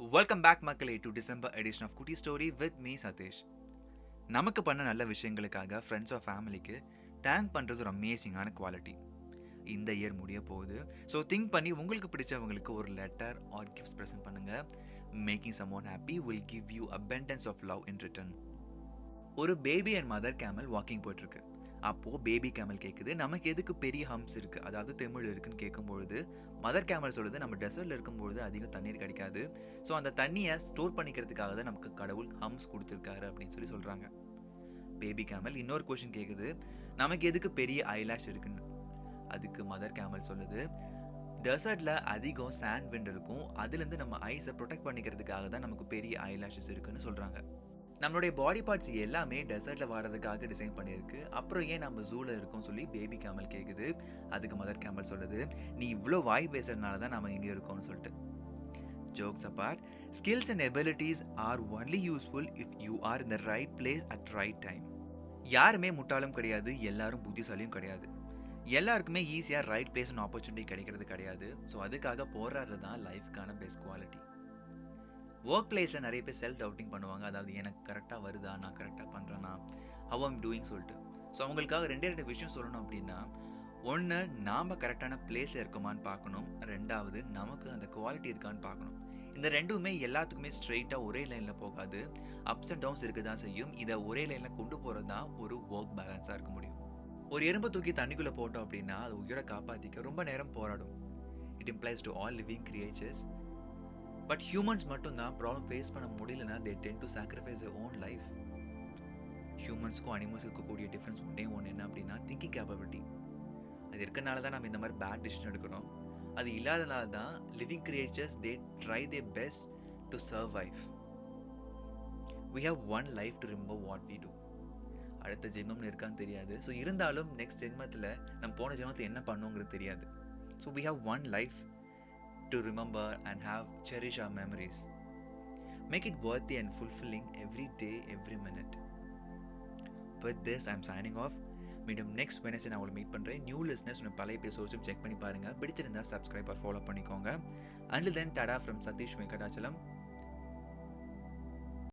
Welcome back மக்களே to December edition of குட்டி story with me Satish. நமக்கு பண்ண நல்ல விஷயங்களுக்காக ஃப்ரெண்ட்ஸ் ஆஃப் ஃபேமிலிக்கு தேங்க் பண்ணுறது ஒரு அமேசிங்கான குவாலிட்டி. இந்த இயர் முடிய போகுது. ஸோ திங்க் பண்ணி உங்களுக்கு பிடிச்சவங்களுக்கு ஒரு லெட்டர் ஆர் கிஃப்ட்ஸ் ப்ரெசென்ட் பண்ணுங்க. Making someone happy will give you abundance of love in return. ஒரு baby and mother camel walking போயிட்டு இருக்கு. அப்போ பேபி கேமல் கேக்குது, நமக்கு எதுக்கு பெரிய ஹம்ப்ஸ் இருக்கு, அதாவது தெமிழ் இருக்குன்னு கேட்கும்பொழுது மதர் கேமல் சொல்லுது, நம்ம டெசர்ட்ல இருக்கும்பொழுது அதிகம் தண்ணீர் கிடைக்காது, ஸோ அந்த தண்ணியை ஸ்டோர் பண்ணிக்கிறதுக்காக தான் நமக்கு கடவுள் ஹம்ஸ் கொடுத்துருக்காரு அப்படின்னு சொல்லி சொல்றாங்க. பேபி கேமல் இன்னொரு கொஸ்டின் கேக்குது, நமக்கு எதுக்கு பெரிய ஐலாஷ் இருக்குன்னு. அதுக்கு மதர் கேமல் சொல்லுது, டெசர்ட்ல அதிகம் சாண்ட் விண்ட் இருக்கும், அதுல இருந்து நம்ம ஐஸை ப்ரொடெக்ட் பண்ணிக்கிறதுக்காக தான் நமக்கு பெரிய ஐலாஷஸ் இருக்குன்னு சொல்றாங்க. நம்மளுடைய பாடி பார்ட்ஸ் எல்லாமே டெசர்ட்ல வாடுறதுக்காக டிசைன் பண்ணியிருக்கு, அப்புறம் ஏன் நம்ம ஜூல இருக்கோம் சொல்லி பேபி கேமல் கேக்குது. அதுக்கு மதர் கேமல் சொல்லுது, நீ இவ்வளோ வாய் பேசுறதுனால தான் நம்ம இங்க இருக்கோம்னு சொல்லிட்டு. Jokes abort, skills and abilities are only useful if you are in the right place at right time. யாருமே முட்டாளும் கிடையாது, எல்லாரும் புத்திசாலியும் கிடையாது. எல்லாருக்குமே ஈஸியா ரைட் பிளேஸ் அண்ட் ஆப்பர்ச்சுனிட்டி கிடைக்கிறது கிடையாது. ஸோ அதுக்காக போராடுறது தான் லைஃப்க்கான பெஸ்ட் குவாலிட்டி. ஒர்க் பிளேஸில் நிறைய பேர் செல்ஃப் டவுட்டிங் பண்ணுவாங்க, அதாவது எனக்கு கரெக்டாக வருதா, நான் கரெக்டாக பண்ணுறேன்னா, ஹவ் ஐம் டூயிங் சொல்லிட்டு. ஸோ அவங்களுக்காக ரெண்டு விஷயம் சொல்லணும் அப்படின்னா, ஒன்று நாம் கரெக்டான பிளேஸில் இருக்கோமான்னு பார்க்கணும், ரெண்டாவது நமக்கு அந்த குவாலிட்டி இருக்கான்னு பார்க்கணும். இந்த ரெண்டுமே எல்லாத்துக்குமே ஸ்ட்ரெயிட்டாக ஒரே லைனில் போகாது, அப்ஸ் அண்ட் டவுன்ஸ் இருக்க தான் செய்யும். இதை ஒரே லைனில் கொண்டு போகிறது தான் ஒரு ஒர்க் பேலன்ஸாக இருக்க முடியும். ஒரு எறும்பை தூக்கி தண்ணிக்குள்ளே போட்டோம் அப்படின்னா அது உயிரை காப்பாற்றிக்க ரொம்ப நேரம் போராடும். It implies to all living creatures. But humans மட்டும் தான் ப்ராப்ளம் ஃபேஸ் பண்ண முடியலன்னா they tend to sacrifice their own life. ஹியூமன்ஸ்க்கும் அனிமல்ஸ் இருக்கக்கூடிய டிஃப்ரென்ஸ் ஒன்று என்ன அப்படின்னா திங்கிங் கேப்பபிலிட்டி. அது இருக்கனால தான் நம்ம இந்த மாதிரி பேட் டிசிஷன் எடுக்கிறோம். அது இல்லாதனால தான் living creatures they try their best to survive. We have one life to remember what we do. அடுத்த ஜென்மம்னு இருக்கான்னு தெரியாது. ஸோ இருந்தாலும் நெக்ஸ்ட் ஜென்மத்தில் நம்ம போன ஜென்மத்தில் என்ன பண்ணோங்கிறது தெரியாது. So we have one life to remember and cherish our memories. Make it worthy and fulfilling every day, every minute. With this, I'm signing off. மீண்டும் நெக்ஸ்ட் வெனஸ்டே நான் உங்களை மீட் பண்ணுறேன். நியூ லிஸ்னர்ஸ் பழைய எபிசோட்ஸும் செக் பண்ணி பாருங்கள். பிடிச்சிருந்தா subscribe R follow பண்ணிக்கோங்க. Until then, tada from Satish Venkatachalam.